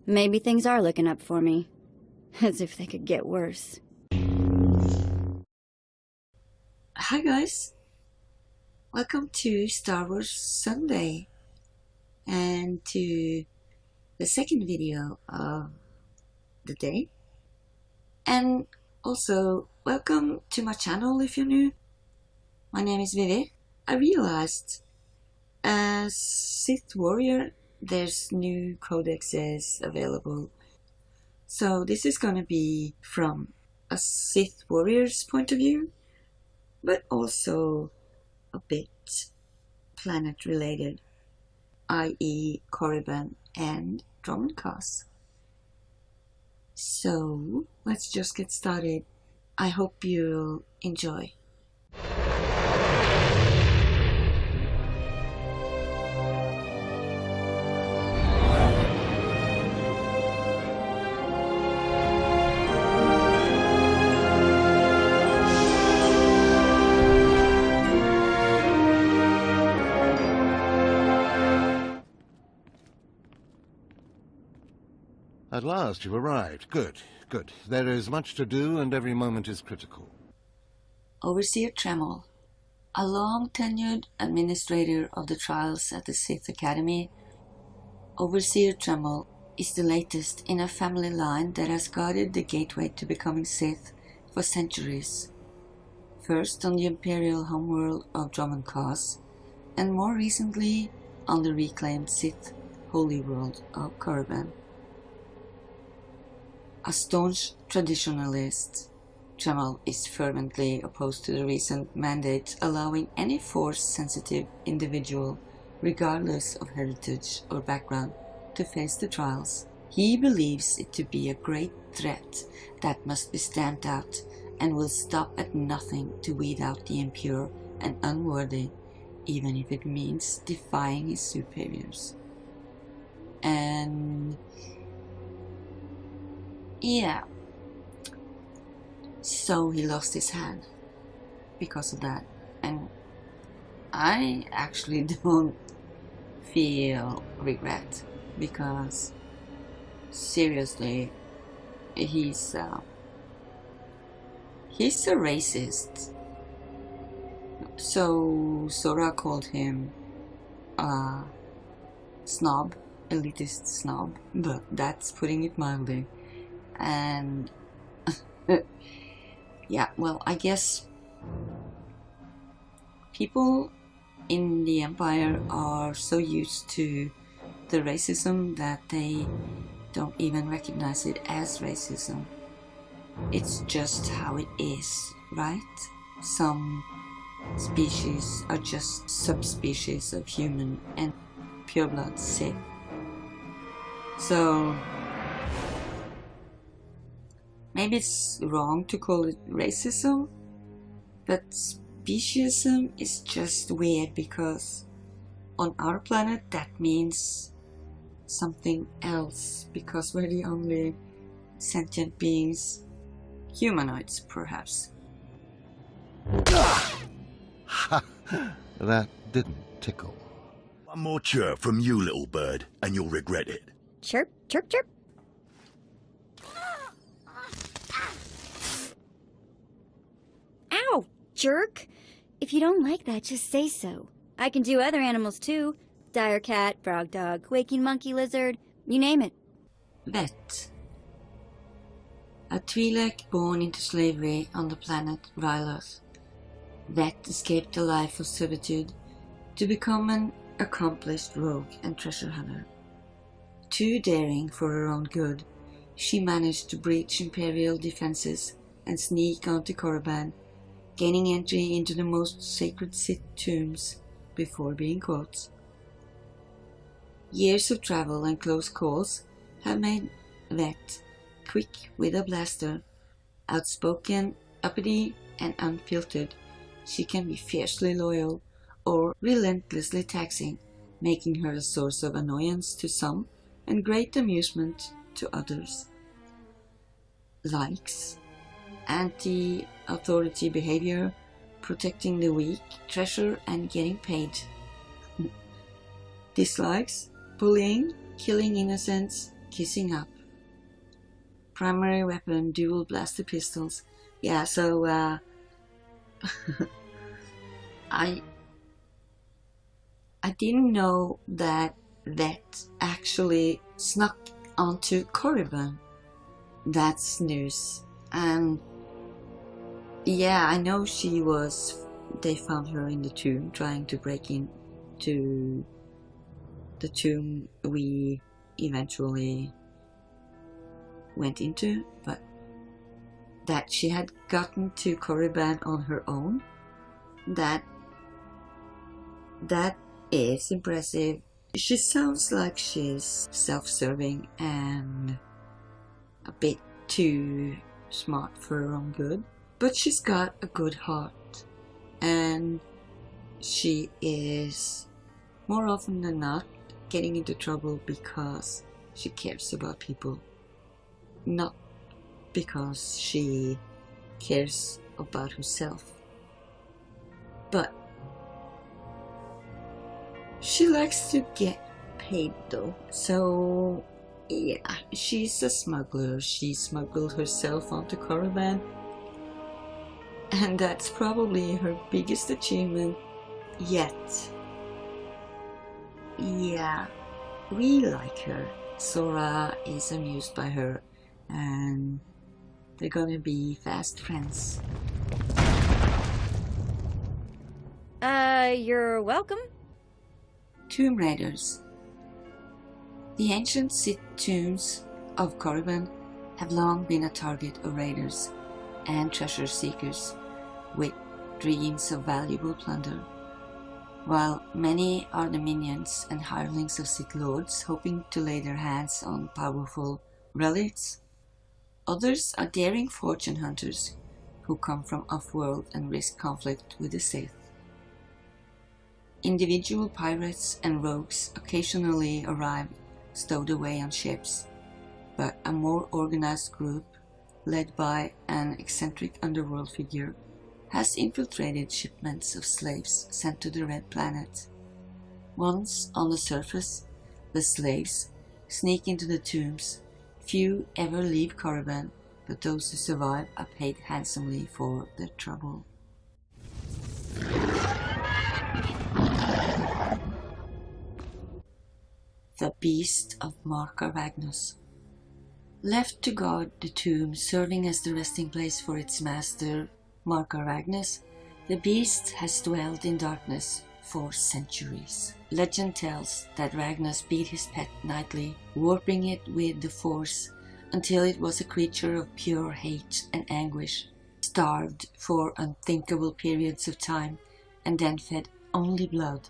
Maybe things are looking up for me. As if they could get worse. Hi guys! Welcome to Star Wars Sunday and to the second video of the day. And also, welcome to my channel if you're new. My name is Vette. I realized as Sith Warrior there's new codexes available. So this is gonna be from a Sith Warrior's point of view, but also a bit planet related, i.e. Korriban and Dromund Kaas. So let's just get started. I hope you'll enjoy. At last you've arrived. Good, good. There is much to do and every moment is critical. Overseer Tremel, a long-tenured administrator of the trials at the Sith Academy, Overseer Tremel is the latest in a family line that has guarded the gateway to becoming Sith for centuries. First on the Imperial homeworld of Dromund Kaas, and more recently on the reclaimed Sith holy world of Korriban. A staunch traditionalist, Tremel is fervently opposed to the recent mandate allowing any Force-sensitive individual, regardless of heritage or background, to face the trials. He believes it to be a great threat that must be stamped out and will stop at nothing to weed out the impure and unworthy, even if it means defying his superiors. And yeah, so he lost his hand because of that, and I actually don't feel regret, because seriously, he's a racist. So Sora called him a snob, elitist snob, but that's putting it mildly. And yeah, well, I guess people in the Empire are so used to the racism that they don't even recognize it as racism. It's just how it is, right? Some species are just subspecies of human and pureblood Sith. So maybe it's wrong to call it racism, but speciesism is just weird, because on our planet that means something else, because we're the only sentient beings, humanoids perhaps. That didn't tickle. One more chirp from you, little bird, and you'll regret it. Chirp, chirp, chirp. Ow, jerk! If you don't like that, just say so. I can do other animals too. Dire cat, frog dog, waking monkey lizard, you name it. Vette, a Twi'lek born into slavery on the planet Ryloth. Vette escaped a life of servitude to become an accomplished rogue and treasure hunter. Too daring for her own good, she managed to breach Imperial defenses and sneak onto Korriban, gaining entry into the most sacred Sith tombs before being caught. Years of travel and close calls have made Vette quick with a blaster, outspoken, uppity, and unfiltered. She can be fiercely loyal or relentlessly taxing, making her a source of annoyance to some and great amusement to others. Likes anti-authority behavior, protecting the weak, treasure, and getting paid. Dislikes bullying, killing innocents, kissing up. Primary weapon, dual blaster pistols. Yeah, so I didn't know that Vette actually snuck onto Korriban. That's news. And yeah, I know they found her in the tomb, trying to break into the tomb we eventually went into, but that she had gotten to Korriban on her own, that is impressive. She sounds like she's self-serving and a bit too smart for her own good, but she's got a good heart, and she is more often than not getting into trouble because she cares about people, not because she cares about herself. But she likes to get paid though, so yeah, she's a smuggler. She smuggled herself onto Korriban, and that's probably her biggest achievement yet. Yeah, we like her. Sora is amused by her, and they're gonna be fast friends. You're welcome. Tomb Raiders. The ancient Sith tombs of Korriban have long been a target of raiders and treasure seekers with dreams of valuable plunder. While many are the minions and hirelings of Sith Lords hoping to lay their hands on powerful relics, others are daring fortune hunters who come from off-world and risk conflict with the Sith. Individual pirates and rogues occasionally arrive stowed away on ships, but a more organized group, led by an eccentric underworld figure, has infiltrated shipments of slaves sent to the Red Planet. Once on the surface, the slaves sneak into the tombs. Few ever leave Korriban, but those who survive are paid handsomely for their trouble. The Beast of Marka Ragnos. Left to guard the tomb, serving as the resting place for its master, Marka Ragnos, the beast has dwelled in darkness for centuries. Legend tells that Ragnos beat his pet nightly, warping it with the Force until it was a creature of pure hate and anguish, starved for unthinkable periods of time, and then fed only blood.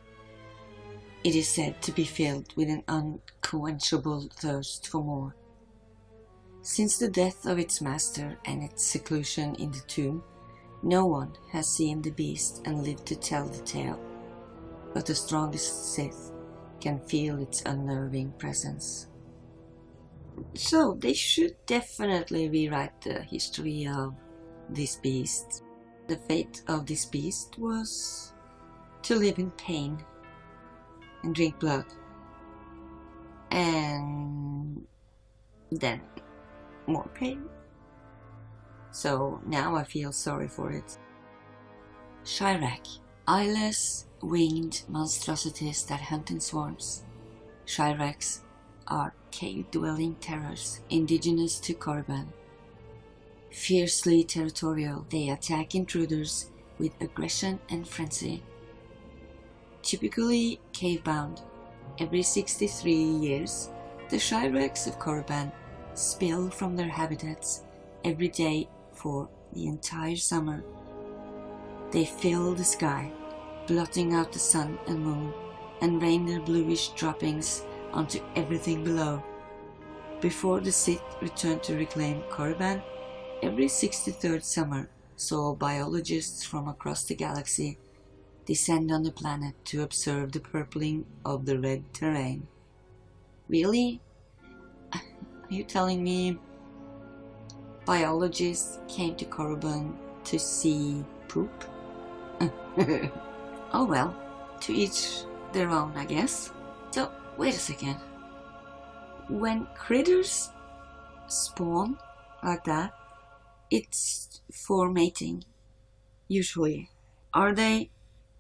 It is said to be filled with an unquenchable thirst for more. Since the death of its master and its seclusion in the tomb, no one has seen the beast and lived to tell the tale, but the strongest Sith can feel its unnerving presence. So they should definitely rewrite the history of this beast. The fate of this beast was to live in pain and drink blood, and then more pain. So now I feel sorry for it. Shyrack. Eyeless, winged monstrosities that hunt in swarms. Shyracks are cave-dwelling terrors indigenous to Korriban. Fiercely territorial, they attack intruders with aggression and frenzy. Typically cave-bound, every 63 years, the Shyracks of Korriban spill from their habitats every day for the entire summer. They fill the sky, blotting out the sun and moon, and rain their bluish droppings onto everything below. Before the Sith returned to reclaim Korriban, every 63rd summer saw biologists from across the galaxy descend on the planet to observe the purpling of the red terrain. Really? Are you telling me biologists came to Korriban to see poop? Oh well, to each their own, I guess. So, wait a second. when critters spawn like that, it's for mating, usually. Are they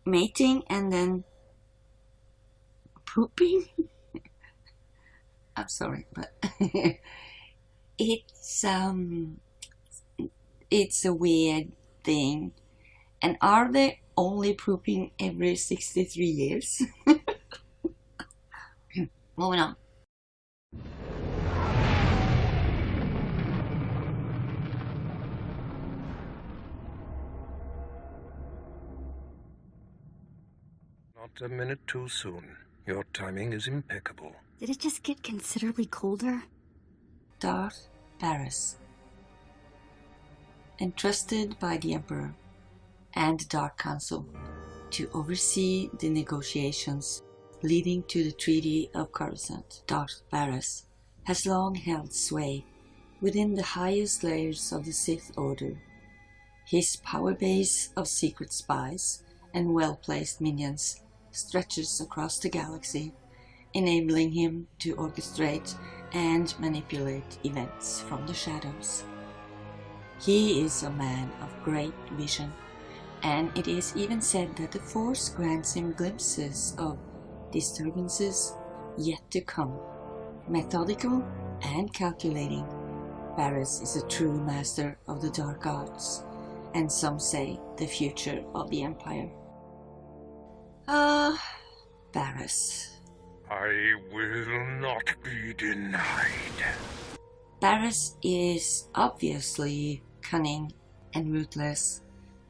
mating and then pooping? I'm sorry, but it's a weird thing. And are they only pooping every 63 years? Moving on. Not a minute too soon. Your timing is impeccable. Did it just get considerably colder? Darth Baras, entrusted by the Emperor and the Dark Council to oversee the negotiations leading to the Treaty of Coruscant. Darth Baras has long held sway within the highest layers of the Sith Order. His power base of secret spies and well-placed minions stretches across the galaxy, enabling him to orchestrate and manipulate events from the shadows. He is a man of great vision, and it is even said that the Force grants him glimpses of disturbances yet to come. Methodical and calculating, Baras is a true master of the dark arts, and some say the future of the Empire. Baras. I will not be denied. Baras is obviously cunning and ruthless.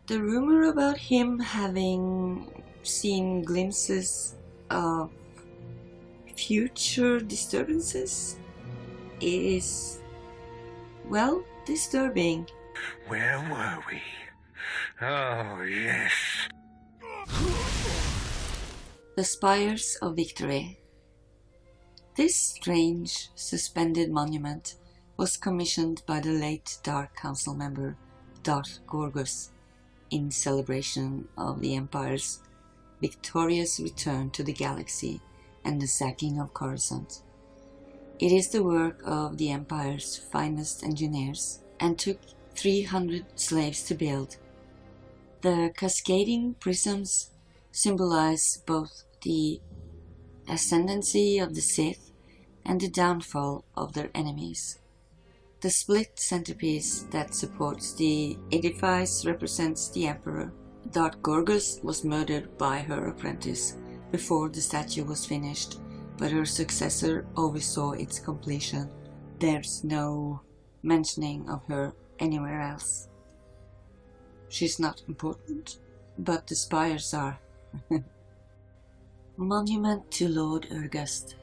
The rumor about him having seen glimpses of future disturbances is, well, disturbing. Where were we? Oh, yes. The Spires of Victory. This strange, suspended monument was commissioned by the late Dark Council member Darth Baras in celebration of the Empire's victorious return to the galaxy and the sacking of Coruscant. It is the work of the Empire's finest engineers and took 300 slaves to build. The cascading prisms symbolize both the ascendancy of the Sith and the downfall of their enemies. The split centerpiece that supports the edifice represents the Emperor. Darth Baras was murdered by her apprentice before the statue was finished, but her successor oversaw its completion. There's no mentioning of her anywhere else. She's not important, but the spires are. Monument to Lord Ergast.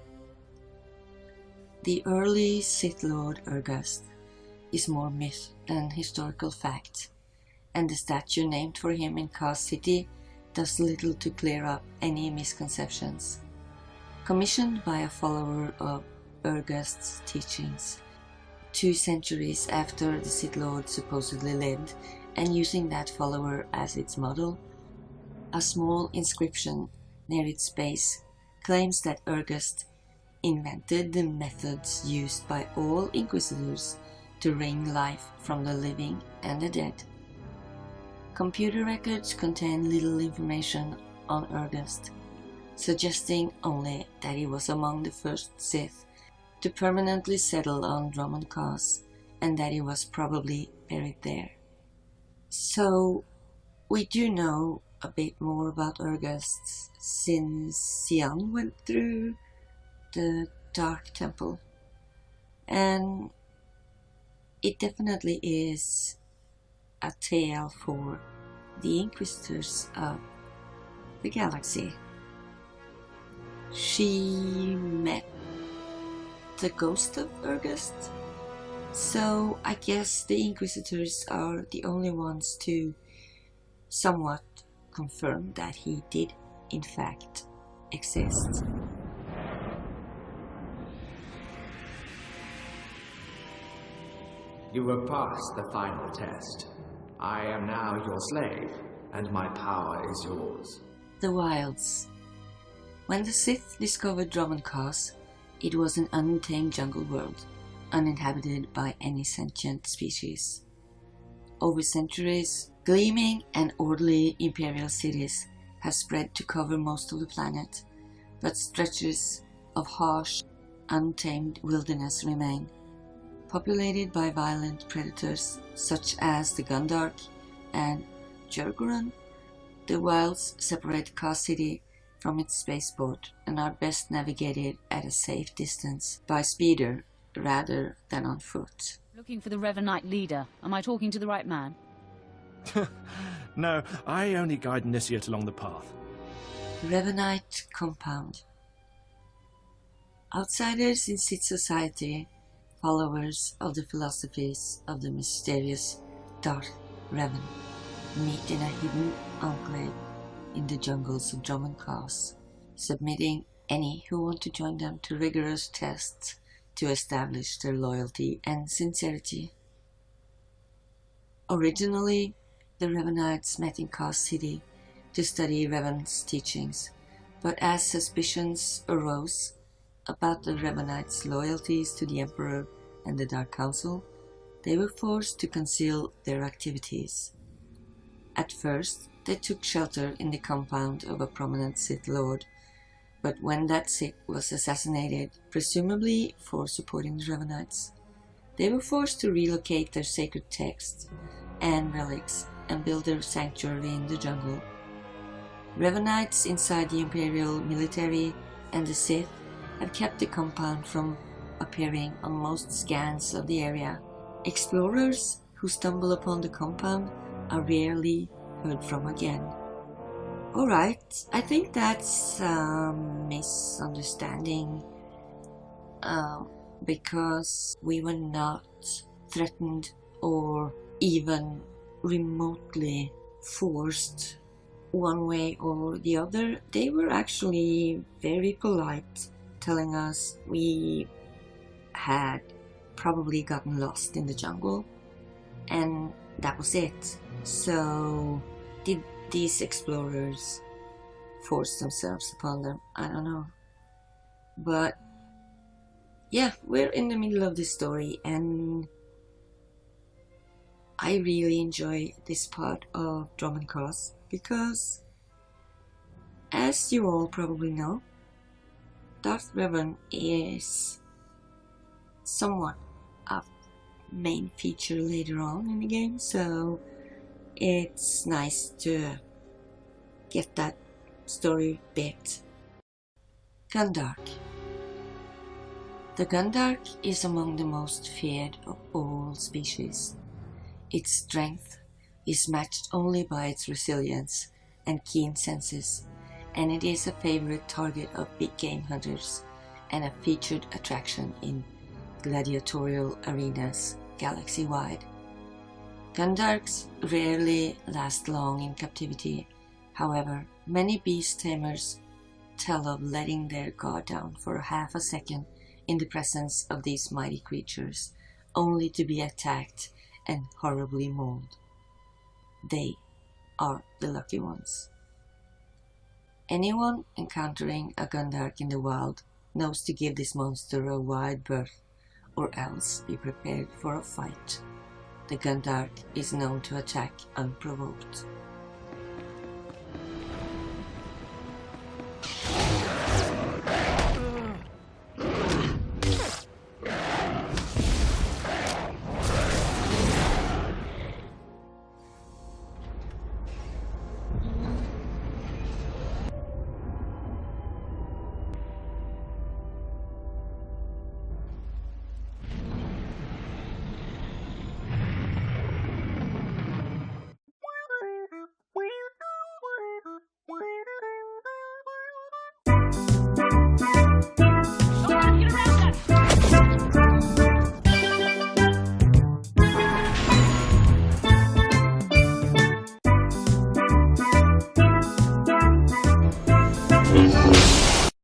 The early Sith Lord Ergast is more myth than historical fact, and the statue named for him in Kaas City does little to clear up any misconceptions. Commissioned by a follower of Ergast's teachings, 2 centuries after the Sith Lord supposedly lived, and using that follower as its model, a small inscription near its base claims that Ergast invented the methods used by all Inquisitors to wring life from the living and the dead. Computer records contain little information on Ergast, suggesting only that he was among the first Sith to permanently settle on Dromund Kaas, and that he was probably buried there. So, we do know a bit more about Ergast since Xian went through the Dark Temple, and it definitely is a tale for the Inquisitors of the galaxy. She met the ghost of Ergast, so I guess the Inquisitors are the only ones to somewhat confirm that he did in fact exist. You have passed the final test. I am now your slave, and my power is yours. The Wilds. When the Sith discovered Dromund Kaas, It was an untamed jungle world, uninhabited by any sentient species. Over centuries, gleaming and orderly imperial cities have spread to cover most of the planet, but stretches of harsh, untamed wilderness remain, populated by violent predators such as the Gundark and Jurguran. The wilds separate Kaas City from its spaceport and are best navigated at a safe distance by speeder rather than on foot. Looking for the Revanite leader. Am I talking to the right man? No, I only guide initiate along the path. Revanite Compound. Outsiders in Sith society, followers of the philosophies of the mysterious Darth Revan, meet in a hidden enclave in the jungles of Dromund Kaas, submitting any who want to join them to rigorous tests to establish their loyalty and sincerity. Originally, the Revanites met in Kaas City to study Revan's teachings, but as suspicions arose about the Revanites' loyalties to the Emperor and the Dark Council, they were forced to conceal their activities. At first, they took shelter in the compound of a prominent Sith Lord, but when that Sith was assassinated, presumably for supporting the Revanites, they were forced to relocate their sacred texts and relics and build their sanctuary in the jungle. Revanites inside the Imperial military and the Sith have kept the compound from appearing on most scans of the area. Explorers who stumble upon the compound are rarely heard from again. Alright, I think that's a misunderstanding, because we were not threatened or even remotely forced one way or the other. They were actually very polite, telling us we had probably gotten lost in the jungle, and that was it. So did these explorers force themselves upon them? I don't know. But yeah, we're in the middle of this story, and I really enjoy this part of Dromund Kaas because, as you all probably know, Darth Revan is somewhat a main feature later on in the game, so it's nice to get that story bit. Gundark. The Gundark is among the most feared of all species. Its strength is matched only by its resilience and keen senses, and it is a favorite target of big game hunters and a featured attraction in gladiatorial arenas galaxy-wide. Gundarks rarely last long in captivity. However, many beast tamers tell of letting their guard down for half a second in the presence of these mighty creatures, only to be attacked and horribly mauled. They are the lucky ones. Anyone encountering a Gundark in the wild knows to give this monster a wide berth, or else be prepared for a fight. The Gundark is known to attack unprovoked.